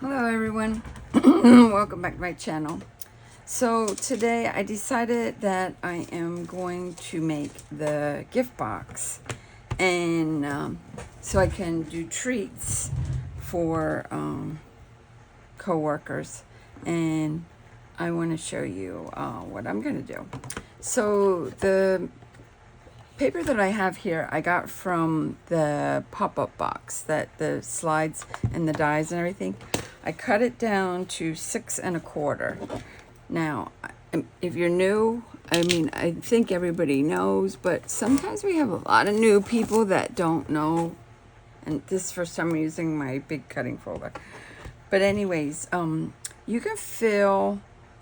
Hello everyone, welcome back to my channel. So today I decided that I am going to make the gift box, and so I can do treats for co-workers, and I want to show you what I'm going to do. So the paper that I have here I got from the pop-up box, that the slides and the dies and everything. I cut it down to 6 1/4. Now, if you're new, I mean, I think everybody knows, but sometimes we have a lot of new people that don't know. And this is the first time I'm using my big cutting folder. But anyways, you can fill,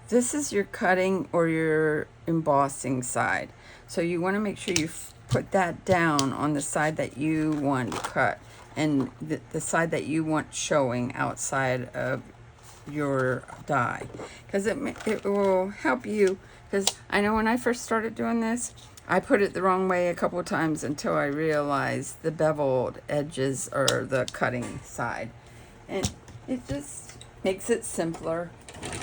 this is your cutting or your embossing side. So you want to make sure you put that down on the side that you want cut, and the side that you want showing outside of your die, because it will help you. Because I know when I first started doing this, I put it the wrong way a couple of times until I realized the beveled edges are the cutting side, and it just makes it simpler.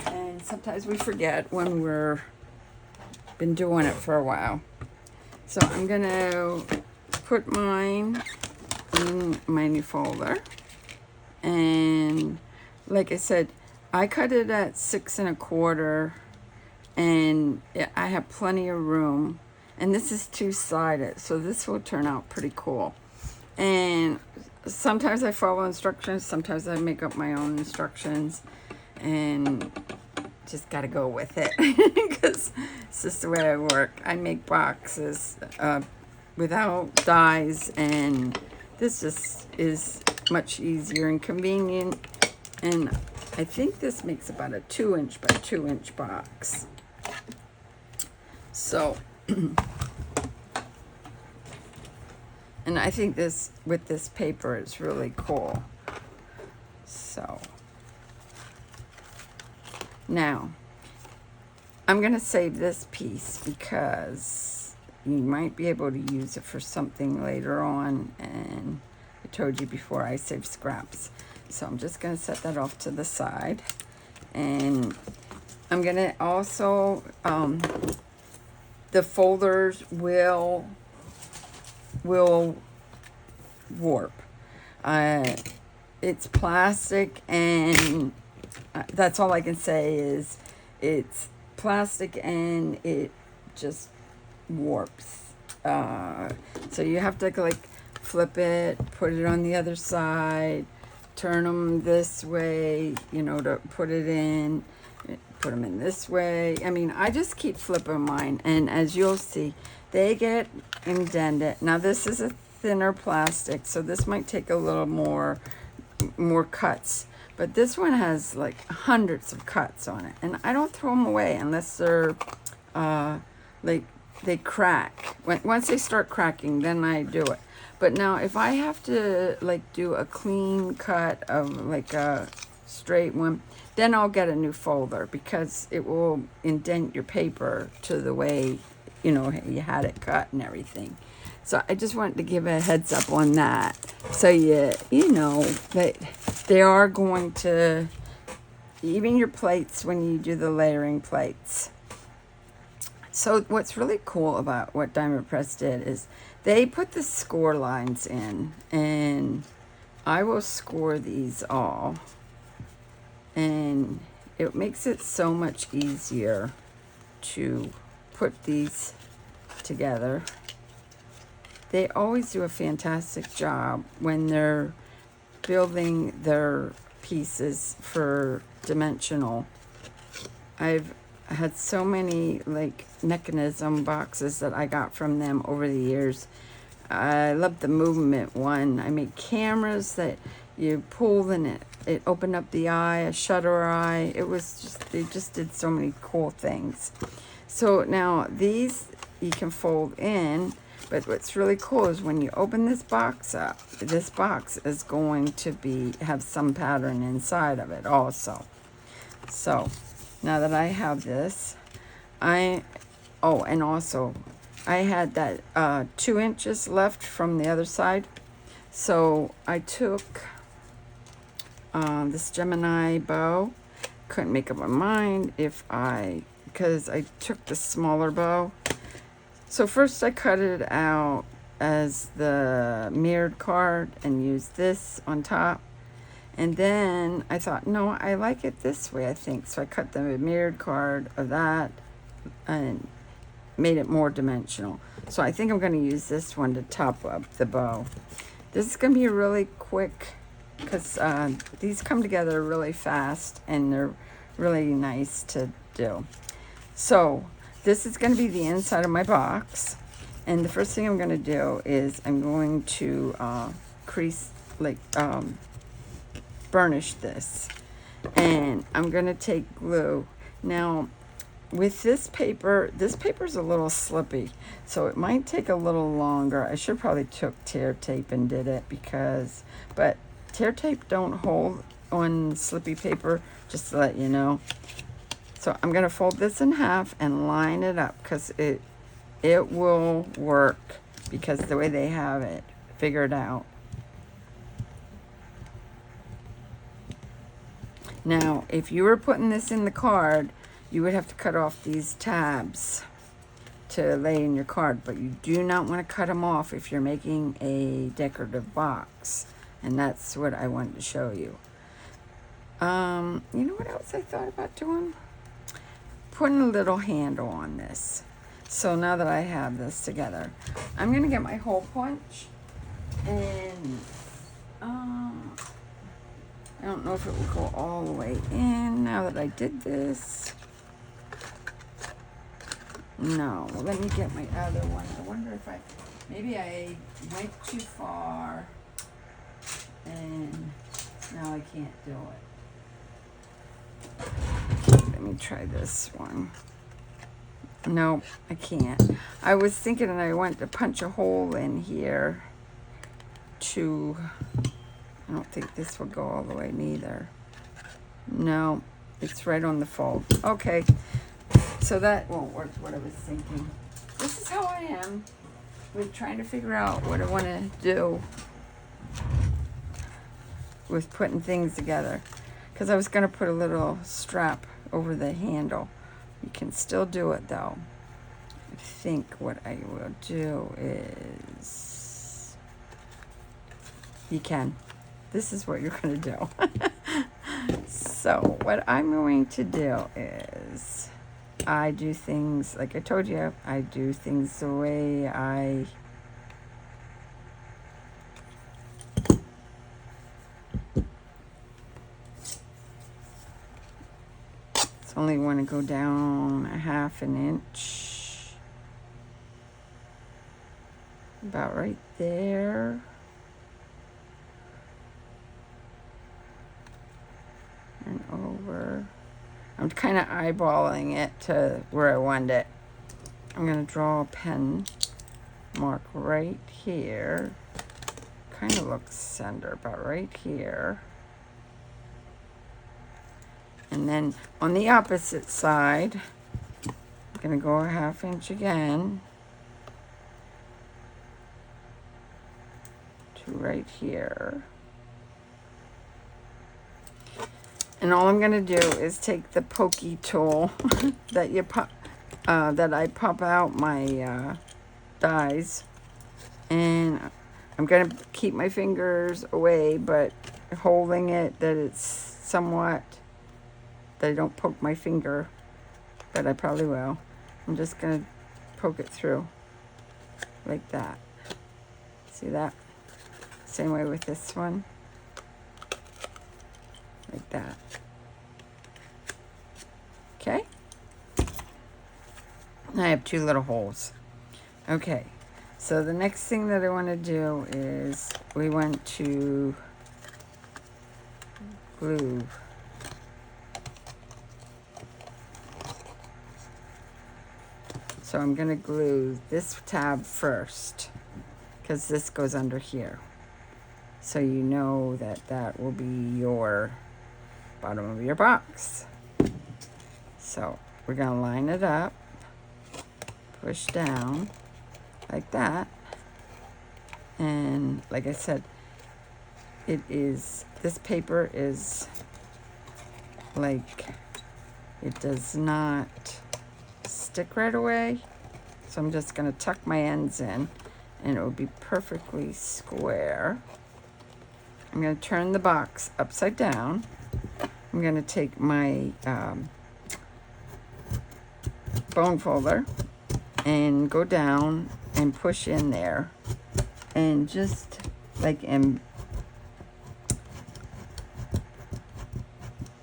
And sometimes we forget when we're been doing it for a while. So I'm gonna put mine in my new folder, and like I said, I cut it at 6 1/4, and I have plenty of room, and this is two-sided, so this will turn out pretty cool. And sometimes I follow instructions, sometimes I make up my own instructions, and just gotta go with it because it's just the way I work. I make boxes without dies, and this just is much easier and convenient. And I think this makes about a 2-inch by 2-inch box. So, and I think this, with this paper, is really cool. So, now, I'm going to save this piece because you might be able to use it for something later on, and I told you before I save scraps. So I'm just going to set that off to the side, and I'm going to also, the folders will warp. It's plastic, and that's all I can say is it's plastic and it just warps. So you have to like flip it, put it on the other side, turn them this way, you know, to put it in, put them in this way. I mean, I just keep flipping mine, and as you'll see, they get indented. Now this is a thinner plastic, so this might take a little more cuts, but this one has like hundreds of cuts on it, and I don't throw them away unless they're like they crack. Once they start cracking, then I do it. But now if I have to like do a clean cut of like a straight one, then I'll get a new folder, because it will indent your paper to the way, you know, you had it cut and everything. So I just wanted to give a heads up on that, so you know that they are going to, even your plates when you do the layering plates. So what's really cool about what Diamond Press did is they put the score lines in, and I will score these all, and it makes it so much easier to put these together. They always do a fantastic job when they're building their pieces for dimensional. I've had so many like mechanism boxes that I got from them over the years. I love the movement one. I made cameras that you pull and it opened up the eye, a shutter eye. It was just, they just did so many cool things. So now these you can fold in, but what's really cool is when you open this box up, this box is going to have some pattern inside of it also. So now that I have this, and also I had that 2 inches left from the other side. So I took this Gemini bow. Couldn't make up my mind because I took the smaller bow. So first I cut it out as the mirrored card and used this on top. And then I thought, no, I like it this way, I think. So I cut the mirrored card of that and made it more dimensional. So I think I'm going to use this one to top up the bow. This is going to be really quick because these come together really fast and they're really nice to do. So this is going to be the inside of my box. And the first thing I'm going to do is I'm going to burnish this. And I'm going to take glue. Now, with this paper's a little slippy, so it might take a little longer. I should probably took tear tape and did it but tear tape don't hold on slippy paper, just to let you know. So I'm going to fold this in half and line it up because it will work because the way they have it figured out. Now, if you were putting this in the card, you would have to cut off these tabs to lay in your card, but you do not want to cut them off if you're making a decorative box. And that's what I wanted to show you. You know what else I thought about doing? Putting a little handle on this. So now that I have this together, I'm going to get my hole punch and I don't know if it will go all the way in now that I did this. No, let me get my other one. I wonder if maybe I went too far and now I can't do it. Let me try this one. No, I can't. I was thinking and I went to punch a hole in here I don't think this will go all the way neither. No, it's right on the fold. Okay. So that won't work, what I was thinking. This is how I am with trying to figure out what I want to do with putting things together. Because I was going to put a little strap over the handle. You can still do it though. I think what I will do is... You can. This is what you're going to do. So what I'm going to do is... I do things, like I told you, I do things the way I only want to go down a half an inch, about right there. And over. I'm kind of eyeballing it to where I want it. I'm going to draw a pen mark right here. Kind of looks center, about right here. And then on the opposite side, I'm going to go a half inch again to right here. And all I'm going to do is take the pokey tool that I pop out my dies, and I'm going to keep my fingers away, but holding it that it's somewhat, that I don't poke my finger, but I probably will. I'm just going to poke it through like that. See that? Same way with this one. Like that. Okay. I have two little holes. Okay. So the next thing that I want to do is we want to glue. So I'm going to glue this tab first because this goes under here. So you know that that will be your bottom of your box. So we're going to line it up, push down like that, and like I said, this paper is like, it does not stick right away. So I'm just gonna tuck my ends in and it will be perfectly square. I'm gonna turn the box upside down. I'm gonna take my bone folder and go down and push in there and just like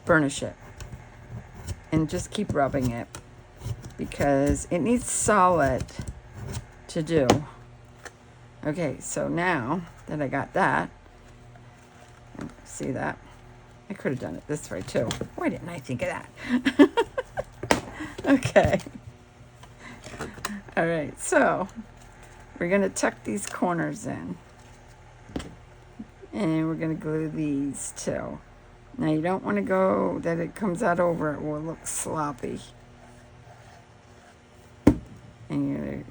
burnish it and just keep rubbing it because it needs solid to do. Okay, so now that I got that, see that? I could have done it this way too. Why didn't I think of that? Okay. All right, so we're gonna tuck these corners in and we're gonna glue these too. Now you don't want to go that it comes out over, it will look sloppy. And you're gonna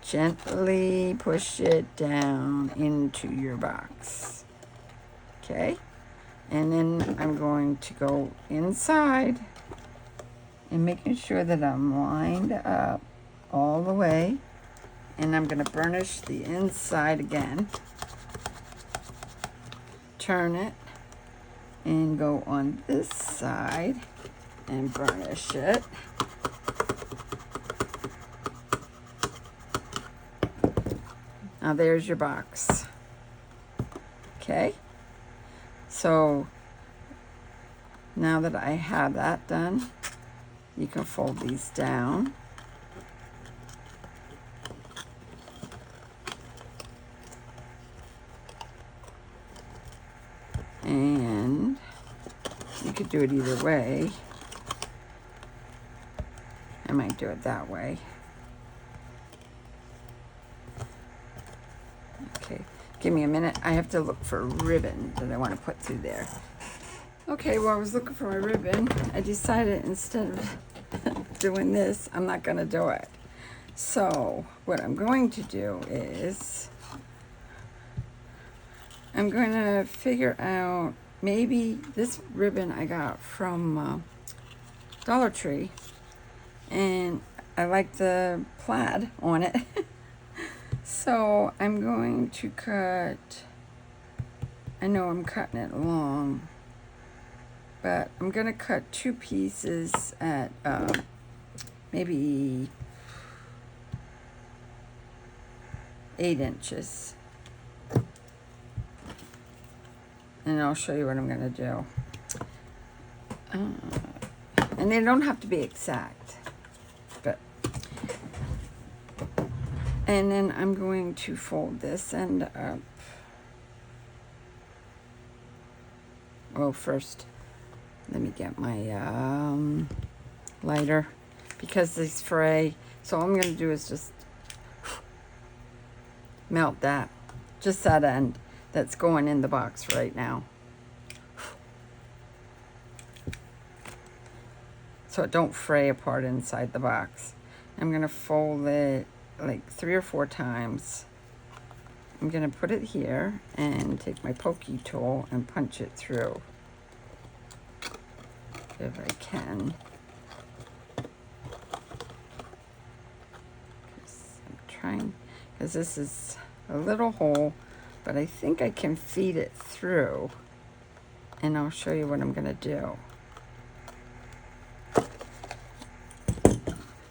gently push it down into your box. Okay? And then I'm going to go inside and making sure that I'm lined up all the way. And I'm going to burnish the inside again. Turn it and go on this side and burnish it. Now there's your box. Okay? So now that I have that done, you can fold these down. And you could do it either way. I might do it that way. Okay, give me a minute. I have to look for a ribbon that I want to put through there. Okay, well, I was looking for my ribbon. I decided instead of doing this, I'm not going to do it. So what I'm going to do is I'm going to figure out maybe this ribbon I got from Dollar Tree, and I like the plaid on it. So I'm going to cut, I know I'm cutting it long, but I'm going to cut 2 pieces at maybe 8 inches. And I'll show you what I'm going to do. And they don't have to be exact, but. And then I'm going to fold this end up. Well, first, let me get my lighter because these fray. So all I'm going to do is just melt that, just that end that's going in the box right now. So it don't fray apart inside the box. I'm going to fold it like 3 or 4 times. I'm going to put it here and take my pokey tool and punch it through if I can. I'm trying, because this is a little hole, but I think I can feed it through, and I'll show you what I'm going to do.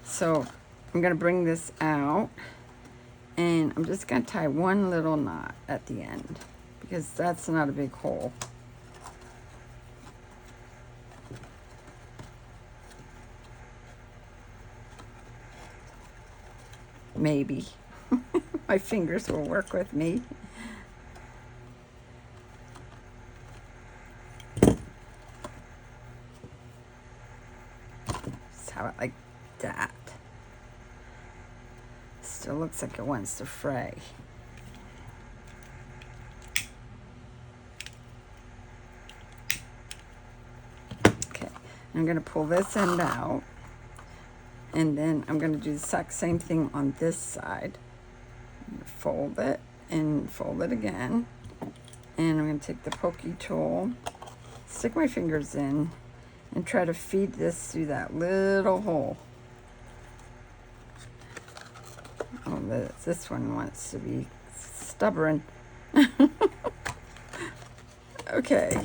So I'm going to bring this out, and I'm just going to tie one little knot at the end because that's not a big hole. Maybe. My fingers will work with me. Just have it like that. Still looks like it wants to fray. Okay, I'm going to pull this end out, and then I'm going to do the exact same thing on this side. Fold it and fold it again, And I'm going to take the pokey tool, stick my fingers in, and try to feed this through that little hole. Oh, this one wants to be stubborn. Okay,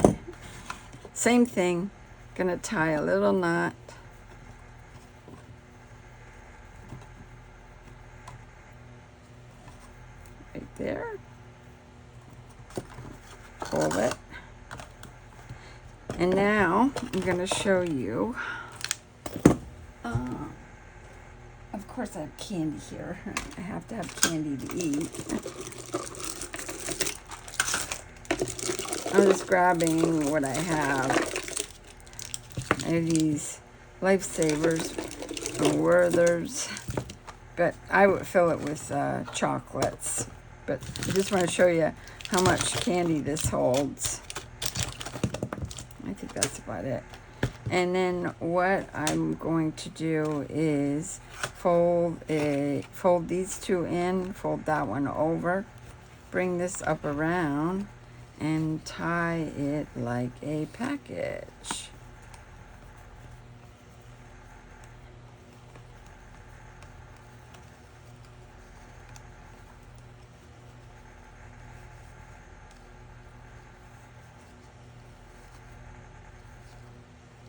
same thing. Gonna tie a little knot. Right there. Hold it. And now I'm gonna show you. Of course I have candy here. I have to have candy to eat. I'm just grabbing what I have. I have these Lifesavers and Werther's, but I would fill it with chocolates. But I just want to show you how much candy this holds. I think that's about it. And then what I'm going to do is fold these two in, fold that one over, bring this up around, and tie it like a package.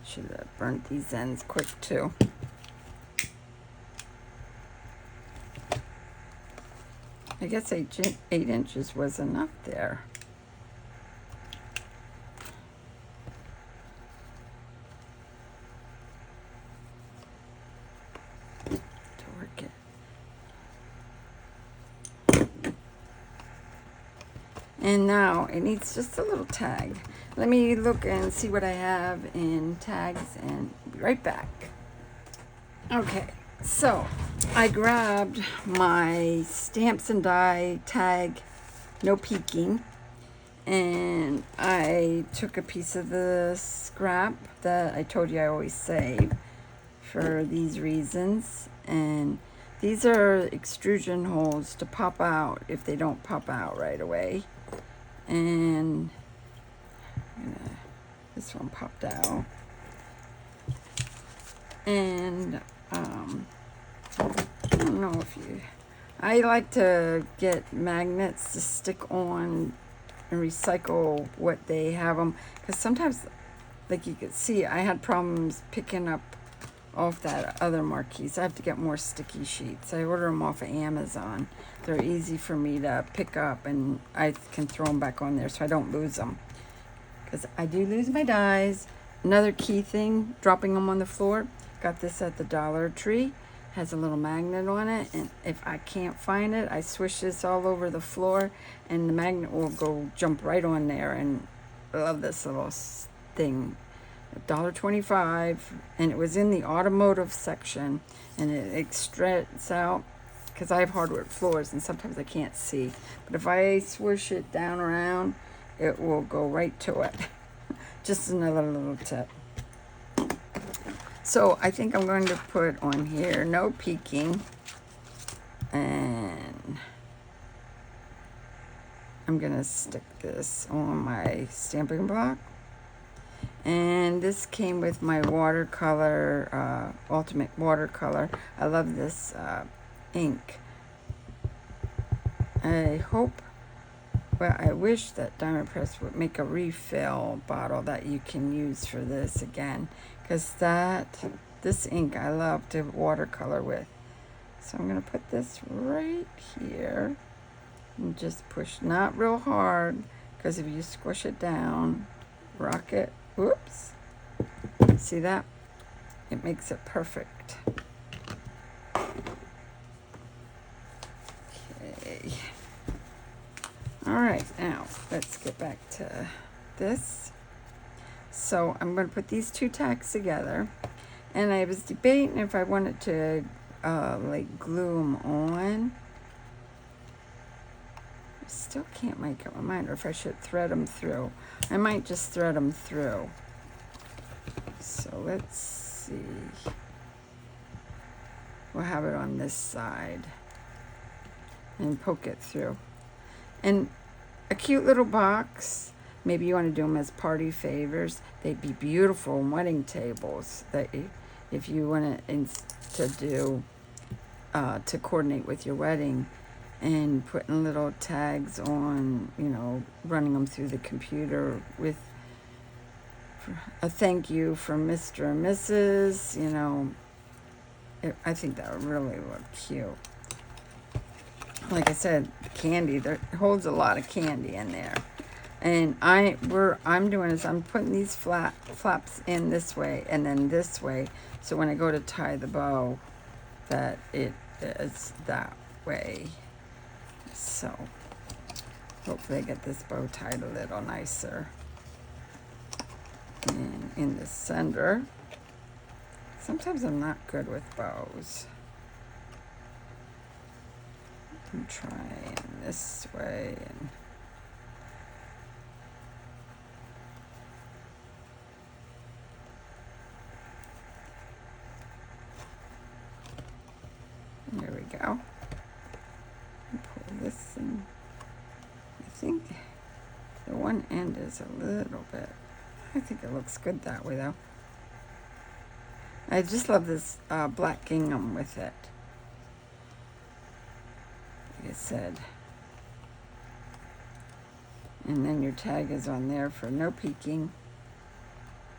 Should have burnt these ends quick too. I guess 8 inches was enough there. To work it. And now it needs just a little tag. Let me look and see what I have in tags and I'll be right back. Okay, so I grabbed my Stamps and Die tag, no peeking, and I took a piece of the scrap that I told you I always save for these reasons, and these are extrusion holes to pop out if they don't pop out right away. And this one popped out, and I don't know if I like to get magnets to stick on and recycle what they have them, because sometimes, like you could see, I had problems picking up off that other Marquis. I have to get more sticky sheets. I order them off of Amazon. They're easy for me to pick up, and I can throw them back on there so I don't lose them, because I do lose my dies. Another key thing, dropping them on the floor. Got this at the Dollar Tree. Has a little magnet on it, and if I can't find it, I swish this all over the floor, and the magnet will go jump right on there. And I love this little thing. $1.25, and it was in the automotive section, and it extracts out, because I have hardwood floors and sometimes I can't see, but if I swish it down around, it will go right to it. Just another little tip. So I think I'm going to put on here no peeking, and I'm gonna stick this on my stamping block. And this came with my watercolor, Ultimate Watercolor. I love this ink. I hope, well, I wish that Diamond Press would make a refill bottle that you can use for this again, because this ink I love to watercolor with. So I'm going to put this right here and just push, not real hard, because if you squish it down, rock it, whoops, see that? It makes it perfect. Okay. All right, now let's get back to this. So I'm going to put these two tacks together, and I was debating if I wanted to like glue them on. I still can't make up my mind, or if I should thread them through. I might just thread them through. So let's see. We'll have it on this side and poke it through. And a cute little box. Maybe you want to do them as party favors. They'd be beautiful on wedding tables. That if you want to do to coordinate with your wedding, and putting little tags on, you know, running them through the computer with a thank you from Mr. and Mrs. You know, I think that would really look cute. Like I said, candy, there holds a lot of candy in there. And I'm doing is I'm putting these flaps in this way and then this way, so when I go to tie the bow, that it is that way. So hopefully I get this bow tied a little nicer. And in the center, sometimes I'm not good with bows. I'm trying this way and there we go. Pull this in. I think the one end is a little bit, I think it looks good that way though. I just love this black gingham with it. Like I said. And then your tag is on there for no peeking.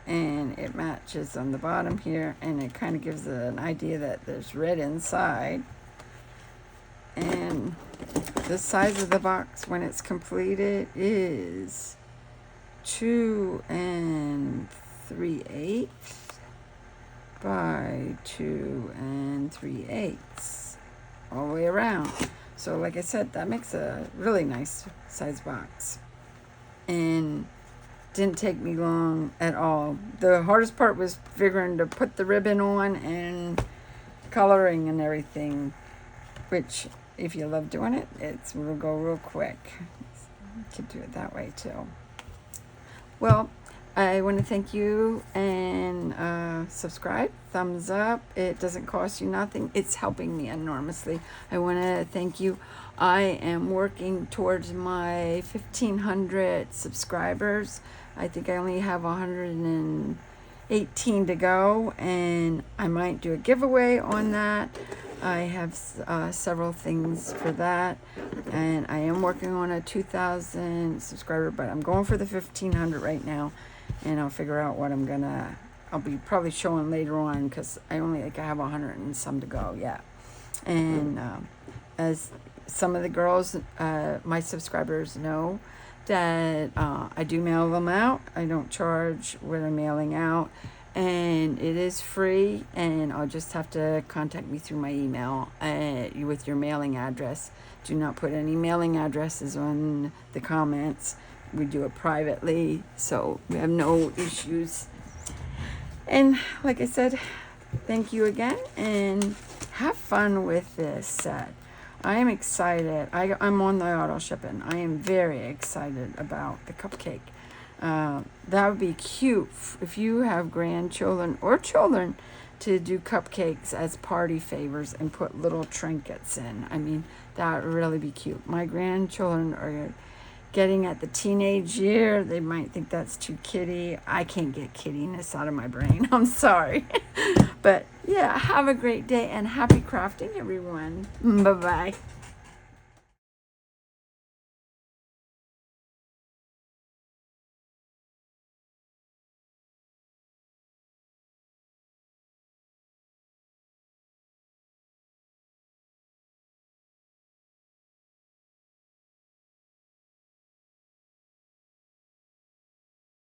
And it matches on the bottom here, and it kind of gives an idea that there's red inside. And the size of the box when it's completed is 2 3/8 by 2 3/8 all the way around. So like I said, that makes a really nice size box. And didn't take me long at all. The hardest part was figuring to put the ribbon on and coloring and everything, which if you love doing it, will go real quick. You could do it that way too. Well, I want to thank you, and subscribe, thumbs up. It doesn't cost you nothing. It's helping me enormously. I want to thank you. I am working towards my 1,500 subscribers. I think I only have 118 to go, and I might do a giveaway on that. I have several things for that, and I am working on a 2,000 subscriber, but I'm going for the 1,500 right now, and I'll figure out what I'll be probably showing later on, because I have 100 and some to go yet. And as some of the girls, my subscribers know, that I do mail them out. I don't charge what I'm mailing out, and it is free, and I'll just have to contact me through my email with your mailing address. Do not put any mailing addresses on the comments. We do it privately, so we have no issues. And like I said, thank you again, and have fun with this set. I am excited. I'm on the auto shipping. I am very excited about the cupcake. That would be cute if you have grandchildren or children to do cupcakes as party favors and put little trinkets in. I mean, that would really be cute. My grandchildren are getting at the teenage year. They might think that's too kiddie. I can't get kiddiness out of my brain. I'm sorry. But yeah, have a great day and happy crafting, everyone. Bye-bye.